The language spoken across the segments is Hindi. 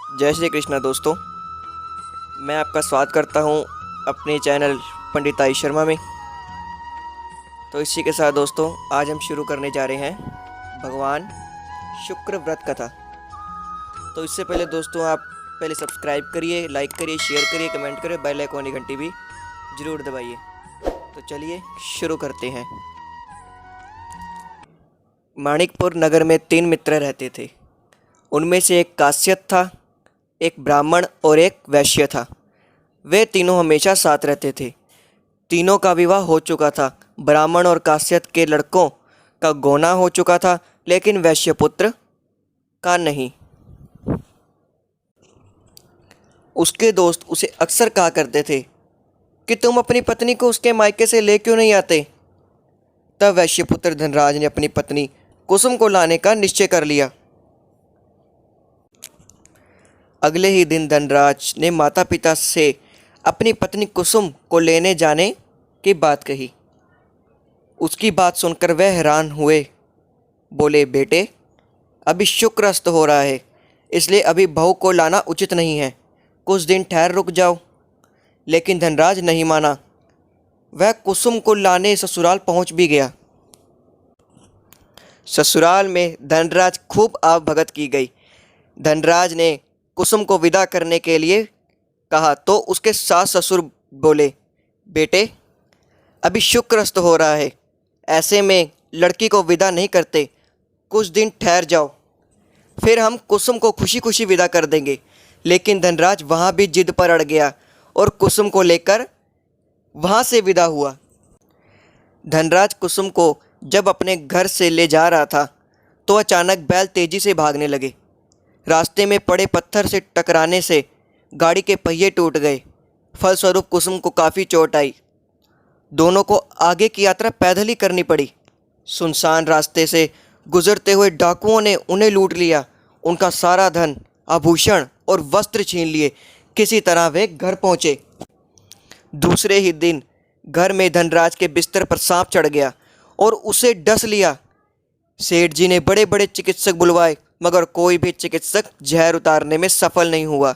जय श्री कृष्णा दोस्तों, मैं आपका स्वागत करता हूं अपने चैनल पंडिताई शर्मा में। तो इसी के साथ दोस्तों आज हम शुरू करने जा रहे हैं भगवान शुक्र व्रत कथा। तो इससे पहले दोस्तों आप पहले सब्सक्राइब करिए, लाइक करिए, शेयर करिए, कमेंट करिए, बेल आइकन की घंटी भी ज़रूर दबाइए। तो चलिए शुरू करते हैं। माणिकपुर नगर में 3 मित्र रहते थे। उनमें से एक काश्यप था, एक ब्राह्मण और एक वैश्य था। वे तीनों हमेशा साथ रहते थे। तीनों का विवाह हो चुका था। ब्राह्मण और काश्यप के लड़कों का गोना हो चुका था, लेकिन वैश्य पुत्र का नहीं। उसके दोस्त उसे अक्सर कहा करते थे कि तुम अपनी पत्नी को उसके मायके से ले क्यों नहीं आते। तब वैश्य पुत्र धनराज ने अपनी पत्नी कुसुम को लाने का निश्चय कर लिया। अगले ही दिन धनराज ने माता पिता से अपनी पत्नी कुसुम को लेने जाने की बात कही। उसकी बात सुनकर वह हैरान हुए। बोले, बेटे, अभी शुक्र अस्त हो रहा है, इसलिए अभी बहू को लाना उचित नहीं है। कुछ दिन ठहर रुक जाओ। लेकिन धनराज नहीं माना। वह कुसुम को लाने ससुराल पहुंच भी गया। ससुराल में धनराज खूब आवभगत की गई। धनराज ने कुसुम को विदा करने के लिए कहा तो उसके सास ससुर बोले, बेटे, अभी शुक्र अस्त हो रहा है, ऐसे में लड़की को विदा नहीं करते। कुछ दिन ठहर जाओ, फिर हम कुसुम को खुशी खुशी विदा कर देंगे। लेकिन धनराज वहाँ भी जिद पर अड़ गया और कुसुम को लेकर वहाँ से विदा हुआ। धनराज कुसुम को जब अपने घर से ले जा रहा था तो अचानक बैल तेजी से भागने लगे। रास्ते में पड़े पत्थर से टकराने से गाड़ी के पहिए टूट गए। फलस्वरूप कुसुम को काफ़ी चोट आई। दोनों को आगे की यात्रा पैदल ही करनी पड़ी। सुनसान रास्ते से गुजरते हुए डाकुओं ने उन्हें लूट लिया। उनका सारा धन, आभूषण और वस्त्र छीन लिए। किसी तरह वे घर पहुँचे। दूसरे ही दिन घर में धनराज के बिस्तर पर सांप चढ़ गया और उसे डस लिया। सेठ जी ने बड़े बड़े चिकित्सक बुलवाए, मगर कोई भी चिकित्सक जहर उतारने में सफल नहीं हुआ।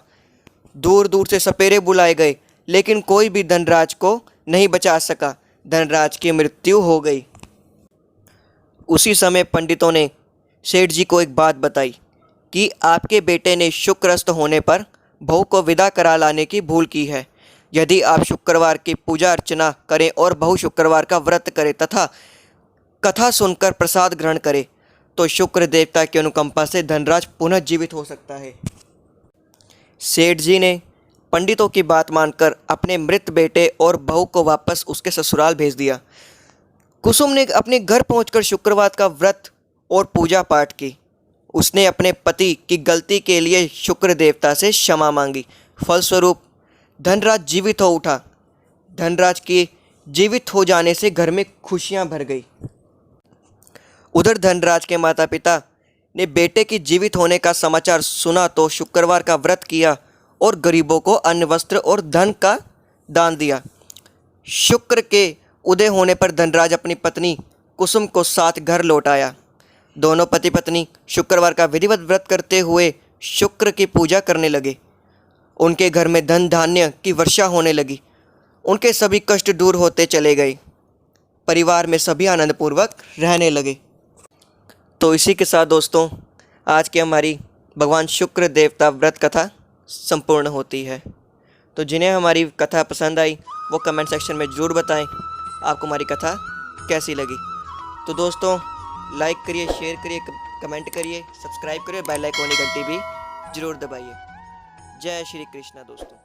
दूर दूर से सपेरे बुलाए गए, लेकिन कोई भी धनराज को नहीं बचा सका। धनराज की मृत्यु हो गई। उसी समय पंडितों ने सेठ जी को एक बात बताई कि आपके बेटे ने शुक्रस्त होने पर बहू को विदा करा लाने की भूल की है। यदि आप शुक्रवार की पूजा अर्चना करें और बहू शुक्रवार का व्रत करे तथा कथा सुनकर प्रसाद ग्रहण करे तो शुक्र देवता की अनुकंपा से धनराज पुनः जीवित हो सकता है। सेठ जी ने पंडितों की बात मानकर अपने मृत बेटे और बहू को वापस उसके ससुराल भेज दिया। कुसुम ने अपने घर पहुंचकर शुक्रवार का व्रत और पूजा पाठ की। उसने अपने पति की गलती के लिए शुक्र देवता से क्षमा मांगी। फलस्वरूप धनराज जीवित हो उठा। धनराज के जीवित हो जाने से घर में खुशियां भर गई। उधर धनराज के माता पिता ने बेटे की जीवित होने का समाचार सुना तो शुक्रवार का व्रत किया और गरीबों को अन्न, वस्त्र और धन का दान दिया। शुक्र के उदय होने पर धनराज अपनी पत्नी कुसुम को साथ घर लौट आया। दोनों पति पत्नी शुक्रवार का विधिवत व्रत करते हुए शुक्र की पूजा करने लगे। उनके घर में धन धान्य की वर्षा होने लगी। उनके सभी कष्ट दूर होते चले गए। परिवार में सभी आनंदपूर्वक रहने लगे। तो इसी के साथ दोस्तों आज की हमारी भगवान शुक्र देवता व्रत कथा संपूर्ण होती है। तो जिन्हें हमारी कथा पसंद आई वो कमेंट सेक्शन में ज़रूर बताएं आपको हमारी कथा कैसी लगी। तो दोस्तों लाइक करिए, शेयर करिए, कमेंट करिए, सब्सक्राइब करिए, बेल आइकन की घंटी भी ज़रूर दबाइए। जय श्री कृष्णा दोस्तों।